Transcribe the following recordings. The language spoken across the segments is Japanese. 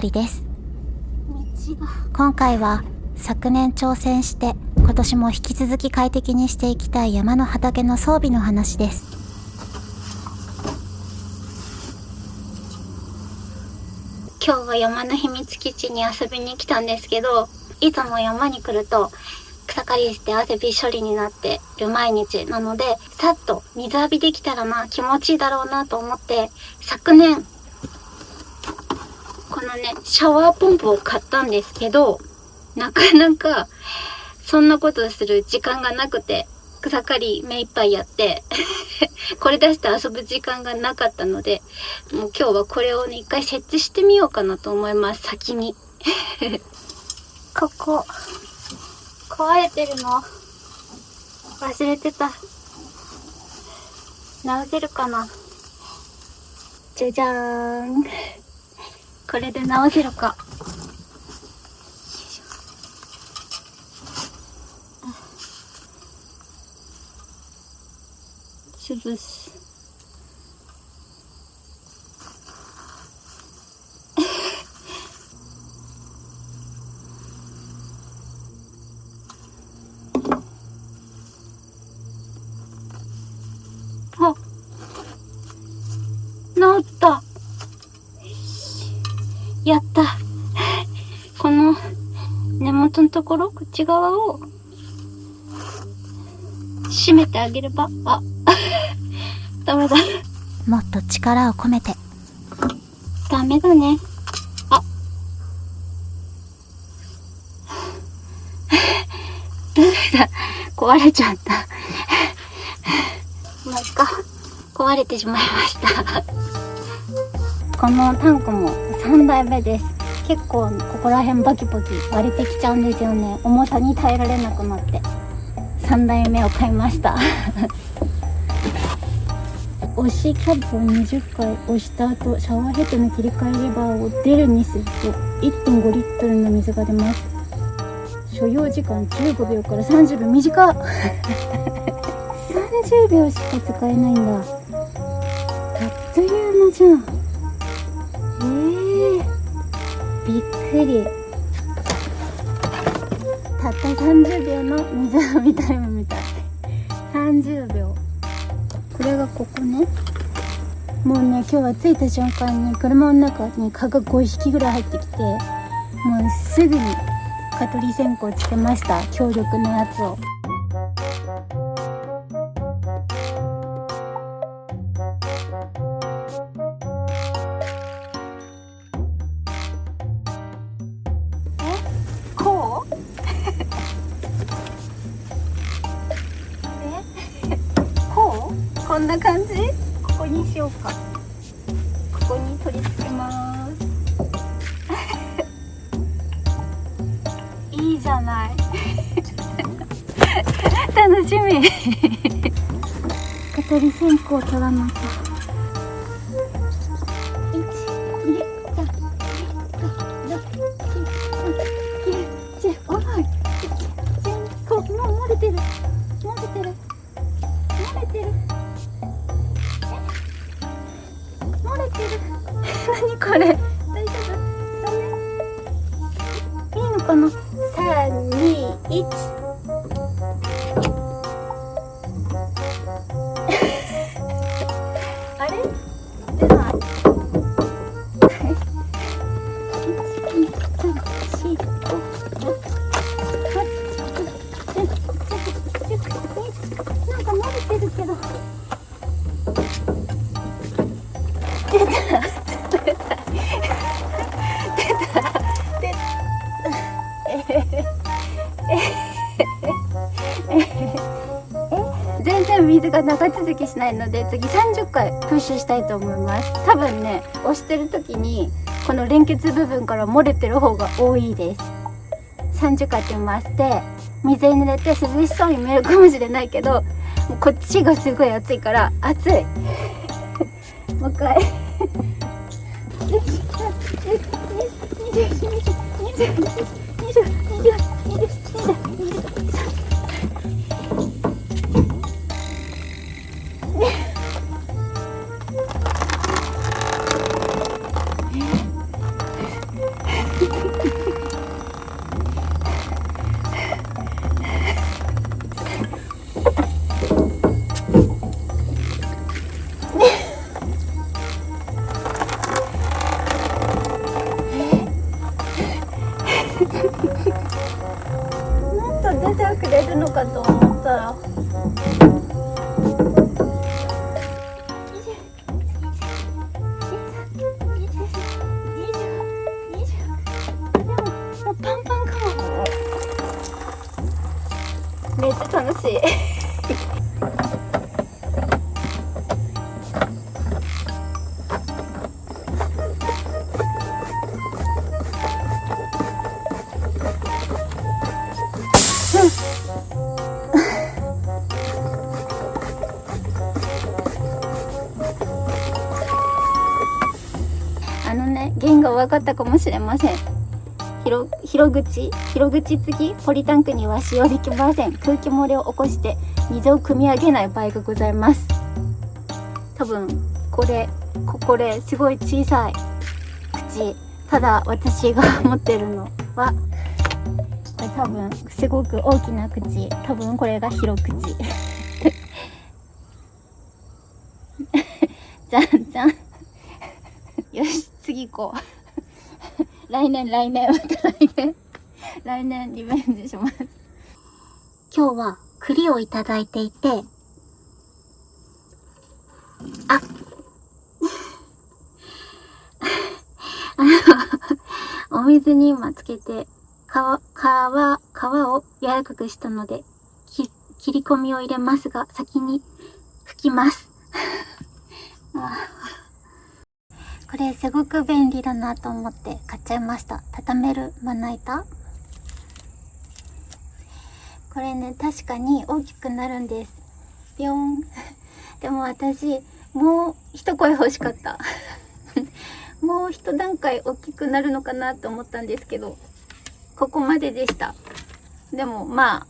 りです。今回は昨年挑戦して今年も引き続き快適にしていきたい山の畑の装備の話です。今日は山の秘密基地に遊びに来たんですけど、いつも山に来ると草刈りして汗びっしょりになってる毎日なので、さっと水浴びできたら気持ちいいだろうなと思って、昨年このねシャワーポンプを買ったんですけど、なかなかそんなことする時間がなくて、草刈り目いっぱいやってこれ出して遊ぶ時間がなかったので、もう今日はこれをね一回設置してみようかなと思います。先にここ壊れてるの忘れてた。直せるかな。じゃじゃーん、これで直せるか。潰す。あ、治った。やった。この根元のところ、こっち側を締めてあげれば。あダメだ。もっと力を込めて。ダメだね。あダメだ。壊れちゃった。もういっか。壊れてしまいました。このタンクも3台目です。結構ここら辺バキバキ割れてきちゃうんですよね。重さに耐えられなくなって3台目を買いました。押しキャップを20回押した後、シャワーヘッドの切り替えレバーを出るにすると 1.5 リットルの水が出ます。所要時間15秒から30秒。短っ30秒しか使えないんだ。あっという間じゃん。びっくり。たった30秒の水浴びタイムみたい。30秒。これがここね。もうね、今日は着いた瞬間に車の中に蚊が5匹ぐらい入ってきて、もうすぐに蚊取り線香つけました。強力なやつを。こうこうこんな感じ。ここにしようか。ここに取り付けます。いいじゃない。楽しみ。蚊取り線香取らなきゃ。漏れてる。何これ。大丈夫？ダメ？いいのかな。3、2、1。あれ？出ない。1、2、3、4、5、なんか漏れてるけど。出た。全然水が長続きしないので、次30回プッシュしたいと思います。多分ね、押してる時にこの連結部分から漏れてる方が多いです。30回やってみます。で、水に濡れて涼しそうに見えるかもしれないけど、もうこっちがすごい熱いから熱い。もう一回。らくれるのかと思ったら。パンパンかも。めっちゃ楽しい。弦が分かったかもしれません。広口付きポリタンクには使用できません。空気漏れを起こして水を汲み上げない場合がございます。多分これすごい小さい口。ただ私が持ってるのはこれ多分すごく大きな口。多分これが広口。じゃんじゃん。よし次行こう。来年リベンジします。今日は栗をいただいていて、お水に今つけて皮を柔らかくしたので切り込みを入れますが、先に拭きます。これすごく便利だなと思って買っちゃいました。畳めるまな板。これね、確かに大きくなるんです。ビヨン。でも私、もう一声欲しかった。もう一段階大きくなるのかなと思ったんですけど、ここまででした。でもま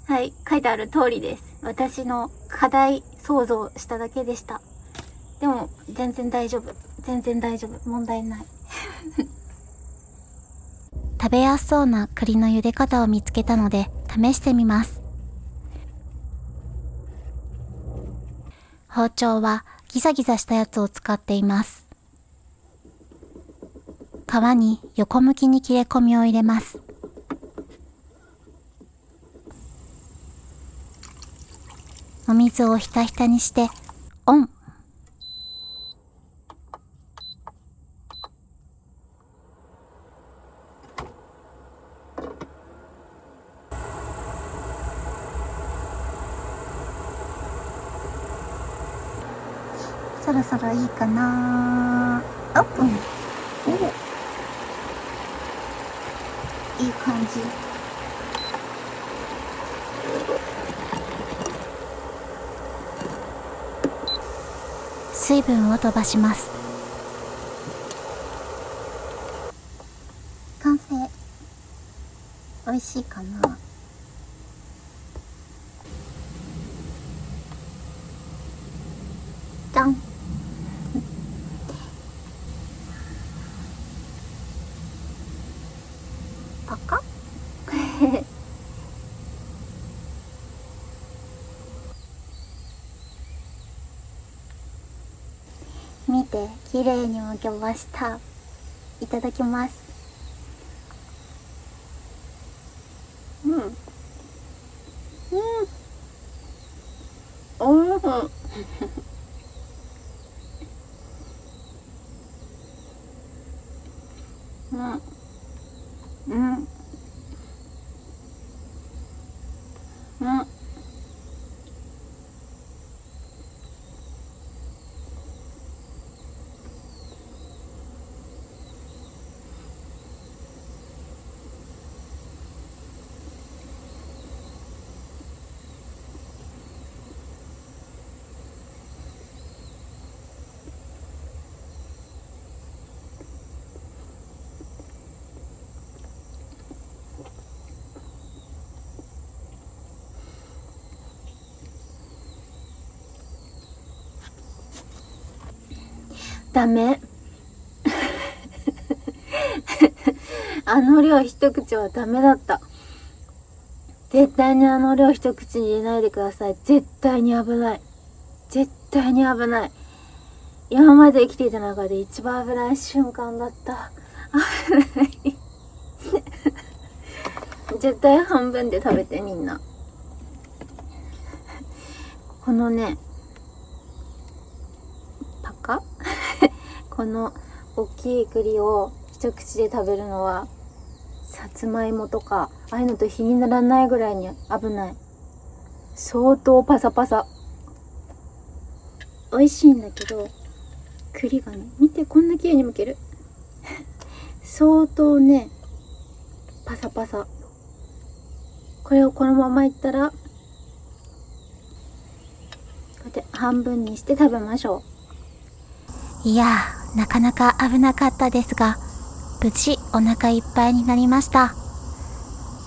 あ、はい、書いてある通りです。私の課題想像しただけでした。でも全然大丈夫、問題ない。食べやすそうな栗の茹で方を見つけたので試してみます。包丁はギザギザしたやつを使っています。皮に横向きに切れ込みを入れます。お水をひたひたにしてオン。そろそろいいかな。オープン。いい感じ。水分を飛ばします。完成。美味しいかな。じゃん。パカッ。見て、綺麗にむけました。いただきます。おいしい。ダメ。あの量一口はダメだった。絶対にあの量一口に入れないでください。絶対に危ない。今まで生きていた中で一番危ない瞬間だった。危ない。絶対半分で食べてみんな。このね、パカこの大きい栗を一口で食べるのは、さつまいもとかああいうのと比にならないぐらいに危ない。相当パサパサ。美味しいんだけど、栗がね、見てこんな綺麗に剥ける。相当ね、パサパサ。これをこのままいったら、こうやって半分にして食べましょう。いやー、なかなか危なかったですが、無事お腹いっぱいになりました。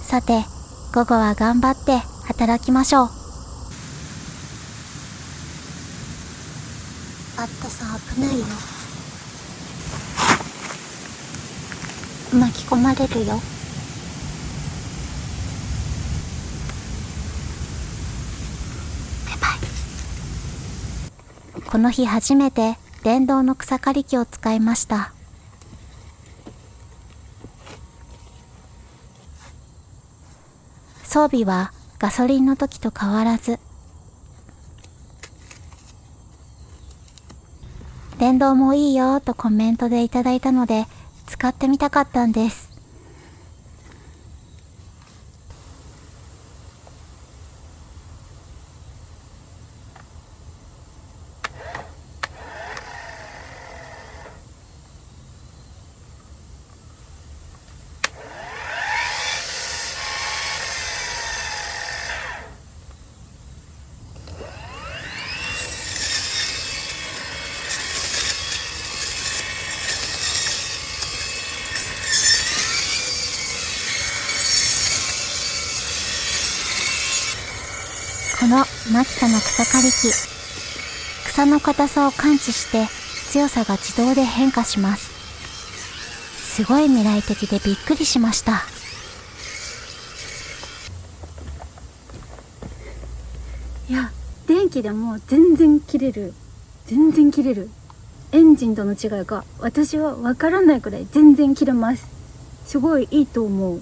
さて、午後は頑張って働きましょう。あったさん、危ないよ。巻き込まれるよ。バイバイ。この日初めて電動の草刈り機を使いました。装備はガソリンの時と変わらず、電動もいいよとコメントでいただいたので使ってみたかったんです。このマキタの草刈り機、草の硬さを感知して強さが自動で変化します。すごい未来的でびっくりしました。いや、電気でも全然切れる。全然切れる。エンジンとの違いが私はわからないくらい全然切れます。すごいいいと思う。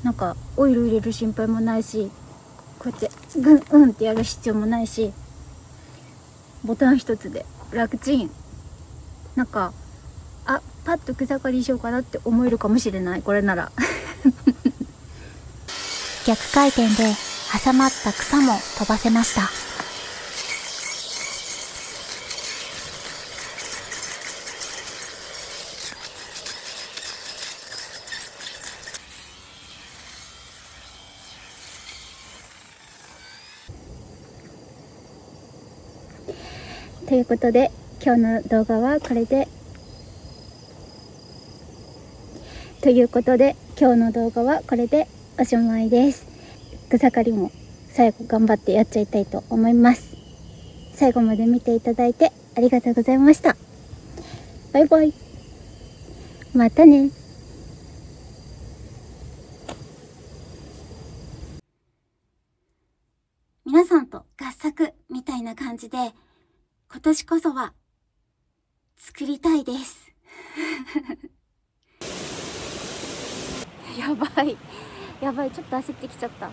なんかオイル入れる心配もないし、こうやってグンうんってやる必要もないし、ボタン一つで楽ちん。なんかパッと草刈りしようかなって思えるかもしれない、これなら。逆回転で挟まった草も飛ばせました。ということで今日の動画はこれでおしまいです。草刈りも最後頑張ってやっちゃいたいと思います。最後まで見ていただいてありがとうございました。バイバイ。またね。皆さんと合作みたいな感じで今年こそは作りたいです。やばい、ちょっと焦ってきちゃった。